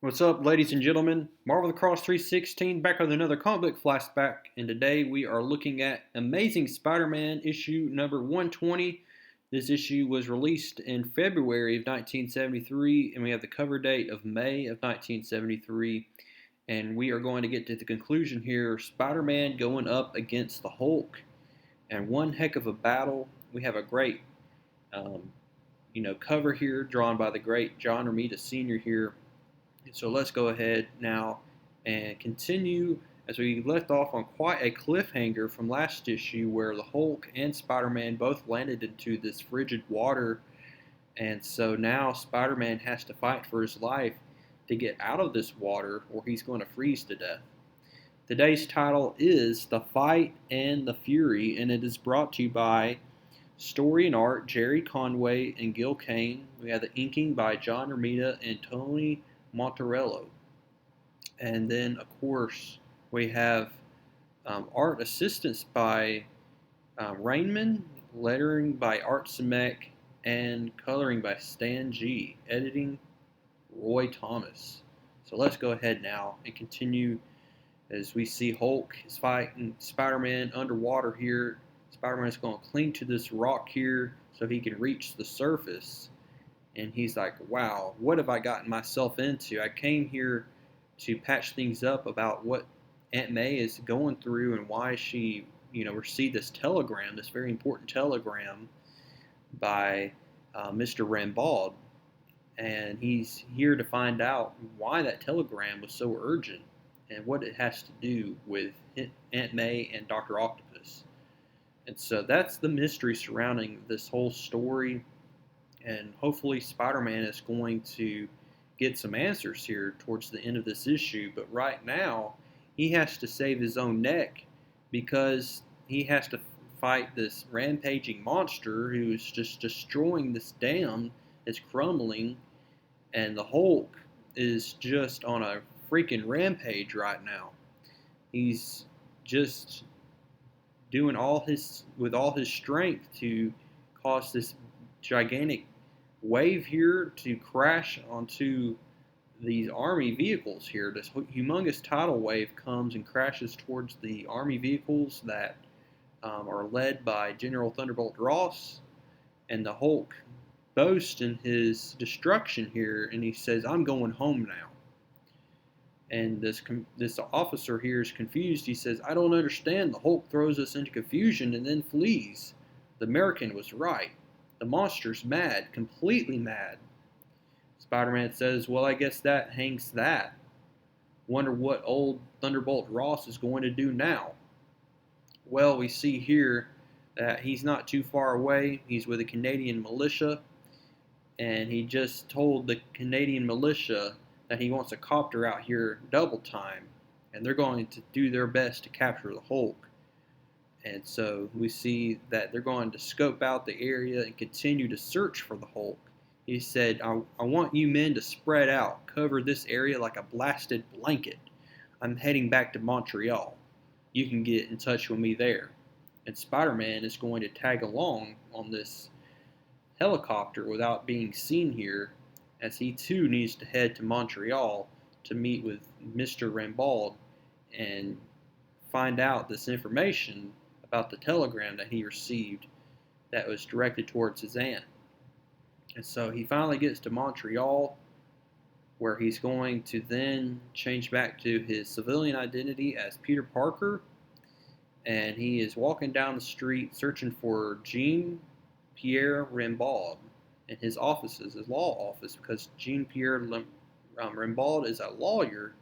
What's up, ladies and gentlemen? Marvel the Cross 316 back with another comic book flashback, and today we are looking at Amazing Spider-Man issue number 120. This issue was released in February of 1973, and we have the cover date of May of 1973. And we are going to get to the conclusion here: Spider-Man going up against the Hulk, and one heck of a battle. We have a great, um, cover here drawn by the great John Romita Sr. here. So let's go ahead now and continue as we left off on quite a cliffhanger from last issue where the Hulk and Spider-Man both landed into this frigid water. And so now Spider-Man has to fight for his life to get out of this water or he's going to freeze to death. Today's title is The Fight and the Fury, and it is brought to you by Story and Art, Jerry Conway and Gil Kane. We have the inking by John Romita and Tony Monterello. And then, of course, we have art assistance by Rainman, lettering by Art Simek, and coloring by Stan G. Editing Roy Thomas. So let's go ahead now and continue as we see Hulk is fighting Spider-Man underwater here. Spider-Man is going to cling to this rock here so he can reach the surface. And he's like, wow, what have I gotten myself into? I came here to patch things up about what Aunt May is going through and why she, received this telegram, this very important telegram by Mr. Rambald. And he's here to find out why that telegram was so urgent and what it has to do with Aunt May and Dr. Octopus. And so that's the mystery surrounding this whole story. And hopefully Spider-Man is going to get some answers here towards the end of this issue. But right now, he has to save his own neck because he has to fight this rampaging monster who is just destroying this dam. It's crumbling, and the Hulk is just on a freaking rampage right now. He's just doing all his strength to cause this gigantic wave here to crash onto these army vehicles here. This humongous tidal wave comes and crashes towards the army vehicles that are led by General Thunderbolt Ross, and the Hulk boasts in his destruction here, and he says, "I'm going home now." And this officer here is confused. He says, "I don't understand. The Hulk throws us into confusion and then flees. The American was right. The monster's mad, completely mad." Spider-Man says, "Well, I guess that hangs that. Wonder what old Thunderbolt Ross is going to do now." Well, we see here that he's not too far away. He's with the Canadian militia, and he just told the Canadian militia that he wants a copter out here double time, and they're going to do their best to capture the Hulk. And so we see that they're going to scope out the area and continue to search for the Hulk. He said, I want you men to spread out, cover this area like a blasted blanket. I'm heading back to Montreal. You can get in touch with me there." And Spider-Man is going to tag along on this helicopter without being seen here, as he too needs to head to Montreal to meet with Mr. Rambald and find out this information about the telegram that he received that was directed towards his aunt. And so he finally gets to Montreal, where he's going to then change back to his civilian identity as Peter Parker. And he is walking down the street searching for Jean-Pierre Rambald in his offices, his law office, because Jean-Pierre Rambald is a lawyer.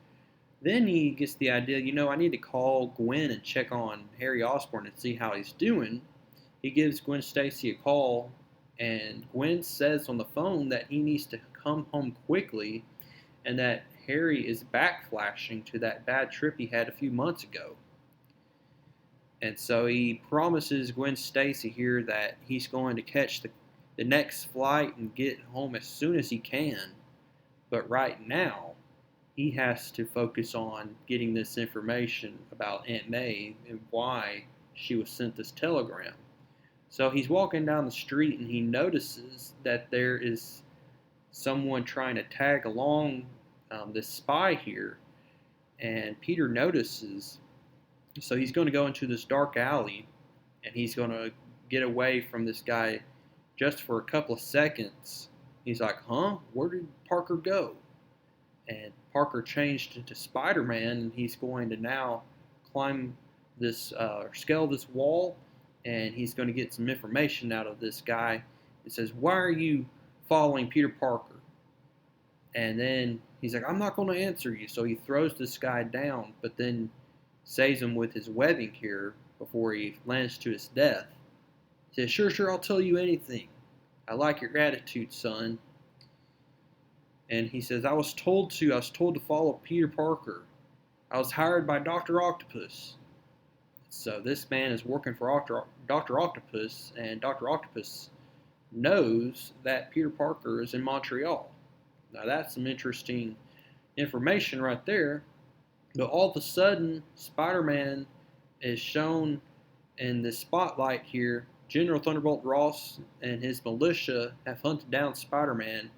Then he gets the idea, I need to call Gwen and check on Harry Osborn and see how he's doing. He gives Gwen Stacy a call, and Gwen says on the phone that he needs to come home quickly and that Harry is backflashing to that bad trip he had a few months ago. And so he promises Gwen Stacy here that he's going to catch the next flight and get home as soon as he can. But right now, he has to focus on getting this information about Aunt May and why she was sent this telegram. So he's walking down the street and he notices that there is someone trying to tag along this spy here, and Peter notices. So he's going to go into this dark alley, and he's going to get away from this guy just for a couple of seconds. He's like, huh? Where did Parker go? And Parker changed into Spider-Man, and he's going to now climb this, scale this wall, and he's going to get some information out of this guy. It says, why are you following Peter Parker? And then he's like, I'm not going to answer you. So he throws this guy down, but then saves him with his webbing here before he lands to his death. He says, sure, I'll tell you anything. I like your attitude, son. And he says, I was told to follow Peter Parker. I was hired by Dr. Octopus. So this man is working for Dr. Octopus, and Dr. Octopus knows that Peter Parker is in Montreal. Now that's some interesting information right there. But all of a sudden, Spider-Man is shown in the spotlight here. General Thunderbolt Ross and his militia have hunted down Spider-Man,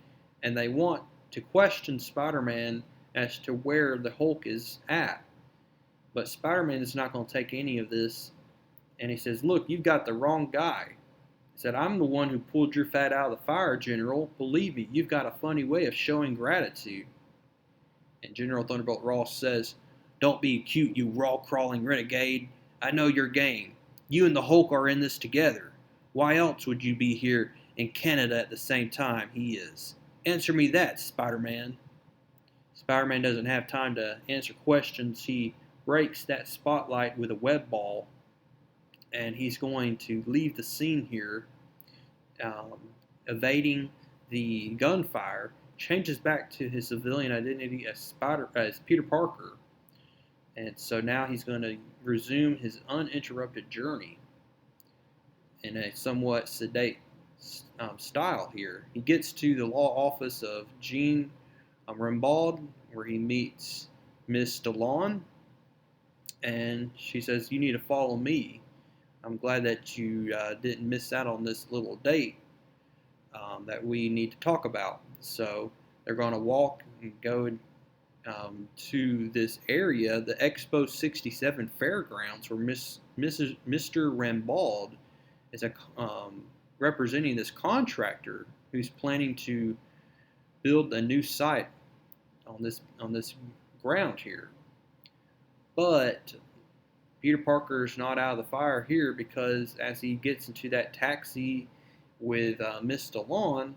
and they want to question Spider-Man as to where the Hulk is at. But Spider-Man is not going to take any of this, and he says, look, you've got the wrong guy. He said, I'm the one who pulled your fat out of the fire, General. Believe me, you've got a funny way of showing gratitude. And General Thunderbolt Ross says, don't be cute, you raw-crawling renegade. I know your game. You and the Hulk are in this together. Why else would you be here in Canada at the same time he is? Answer me that, Spider-Man. Spider-Man doesn't have time to answer questions. He breaks that spotlight with a web ball, and he's going to leave the scene here, evading the gunfire, changes back to his civilian identity as Peter Parker. And so now he's going to resume his uninterrupted journey in a somewhat sedate style here. He gets to the law office of Jean Rimbaud, where he meets Miss DeLon, and she says, you need to follow me. I'm glad that you didn't miss out on this little date that we need to talk about. So they're going to walk and go to this area, the Expo 67 Fairgrounds, where Mr. Rimbaud is representing this contractor who's planning to build a new site on this ground here. But Peter Parker's not out of the fire here, because as he gets into that taxi with Miss DeLon,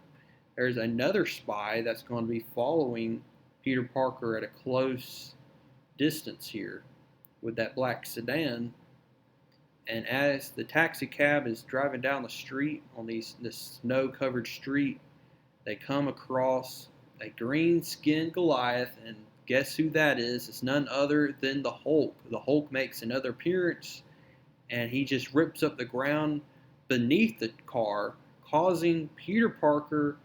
there's another spy that's going to be following Peter Parker at a close distance here with that black sedan. And as the taxi cab is driving down the street on this snow-covered street, they come across a green-skinned Goliath, and guess who that is? It's none other than the Hulk. The Hulk makes another appearance, and he just rips up the ground beneath the car, causing Peter Parker,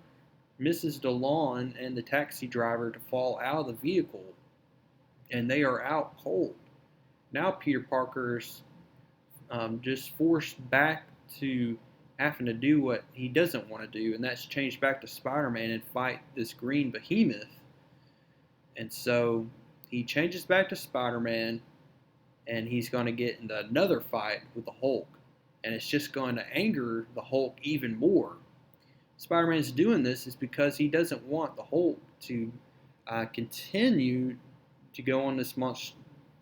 Mrs. DeLon, and the taxi driver to fall out of the vehicle, and they are out cold. Now Peter Parker's just forced back to having to do what he doesn't want to do, and that's change back to Spider-Man and fight this green behemoth. And so he changes back to Spider-Man, and he's going to get into another fight with the Hulk, and it's just going to anger the Hulk even more. Spider-Man's doing this is because he doesn't want the Hulk to continue to go on this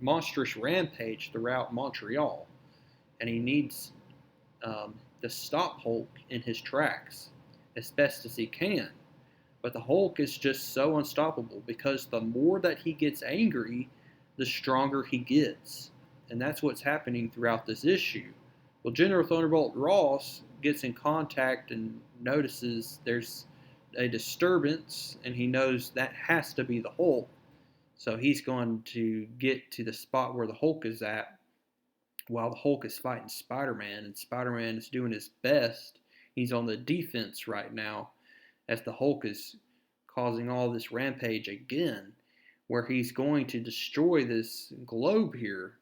monstrous rampage throughout Montreal, and he needs to stop Hulk in his tracks as best as he can. But the Hulk is just so unstoppable, because the more that he gets angry, the stronger he gets. And that's what's happening throughout this issue. Well, General Thunderbolt Ross gets in contact and notices there's a disturbance, and he knows that has to be the Hulk. So he's going to get to the spot where the Hulk is at while the Hulk is fighting Spider-Man, and Spider-Man is doing his best. He's on the defense right now, as the Hulk is causing all this rampage again, where he's going to destroy this globe here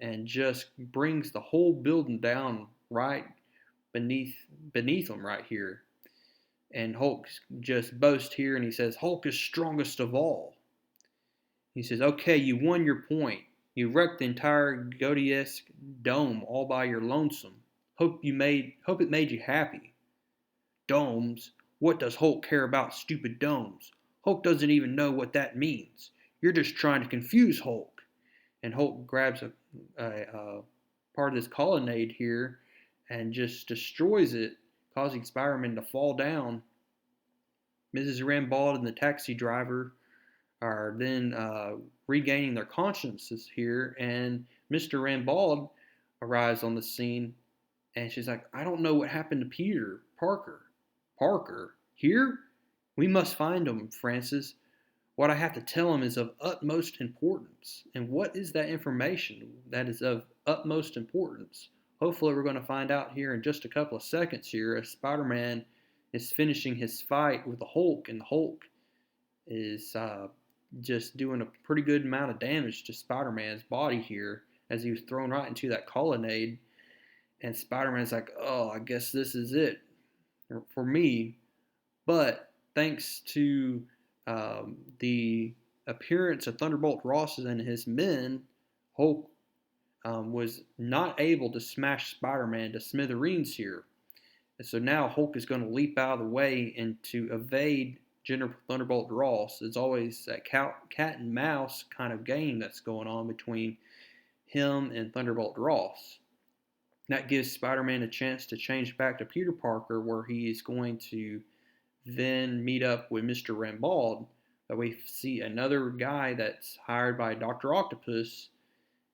and just brings the whole building down right beneath him right here. And Hulk just boasts here and he says, Hulk is strongest of all. He says, okay, you won your point. You wrecked the entire Godiesque dome all by your lonesome. Hope it made you happy. Domes? What does Hulk care about stupid domes? Hulk doesn't even know what that means. You're just trying to confuse Hulk. And Hulk grabs a part of this colonnade here and just destroys it, causing Spider-Man to fall down. Mrs. Rambaud and the taxi driver are then regaining their consciences here, and Mr. Rambaud arrives on the scene, and she's like, I don't know what happened to Peter Parker. Parker? Here? We must find him, Francis. What I have to tell him is of utmost importance. And what is that information that is of utmost importance? Hopefully we're going to find out here in just a couple of seconds here as Spider-Man is finishing his fight with the Hulk, and the Hulk is just doing a pretty good amount of damage to Spider-Man's body here as he was thrown right into that colonnade. And Spider-Man's like, oh, I guess this is it for me. But thanks to the appearance of Thunderbolt Ross and his men, Hulk was not able to smash Spider-Man to smithereens here. And so now Hulk is going to leap out of the way and to evade General Thunderbolt Ross. It's always that cat and mouse kind of game that's going on between him and Thunderbolt Ross. That gives Spider-Man a chance to change back to Peter Parker, where he is going to then meet up with Mr. Rambaud. But we see another guy that's hired by Dr. Octopus,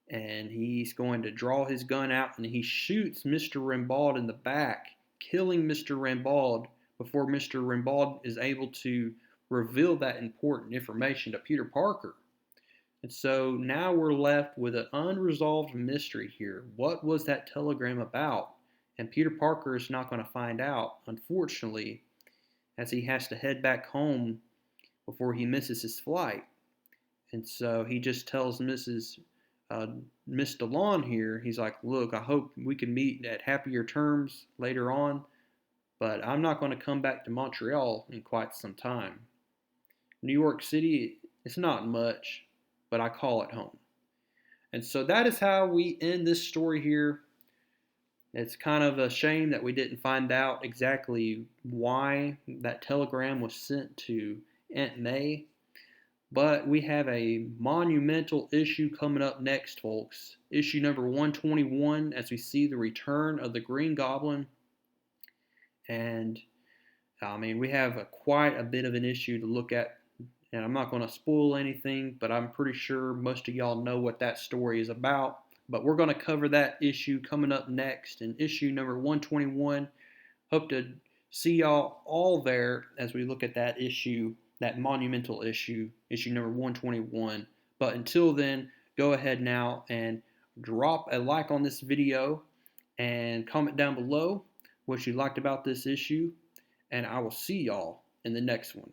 and he's going to draw his gun out, and he shoots Mr. Rambaud in the back, killing Mr. Rambaud before Mr. Rambaud is able to reveal that important information to Peter Parker. And so now we're left with an unresolved mystery here. What was that telegram about? And Peter Parker is not going to find out, unfortunately, as he has to head back home before he misses his flight. And so he just tells Miss DeLon here, he's like, look, I hope we can meet at happier terms later on, but I'm not going to come back to Montreal in quite some time. New York City, it's not much, but I call it home. And so that is how we end this story here. It's kind of a shame that we didn't find out exactly why that telegram was sent to Aunt May. But we have a monumental issue coming up next, folks. Issue number 121, as we see the return of the Green Goblin. And, I mean, we have quite a bit of an issue to look at. And I'm not going to spoil anything, but I'm pretty sure most of y'all know what that story is about. But we're going to cover that issue coming up next in issue number 121. Hope to see y'all all there as we look at that issue, that monumental issue, issue number 121. But until then, go ahead now and drop a like on this video and comment down below what you liked about this issue. And I will see y'all in the next one.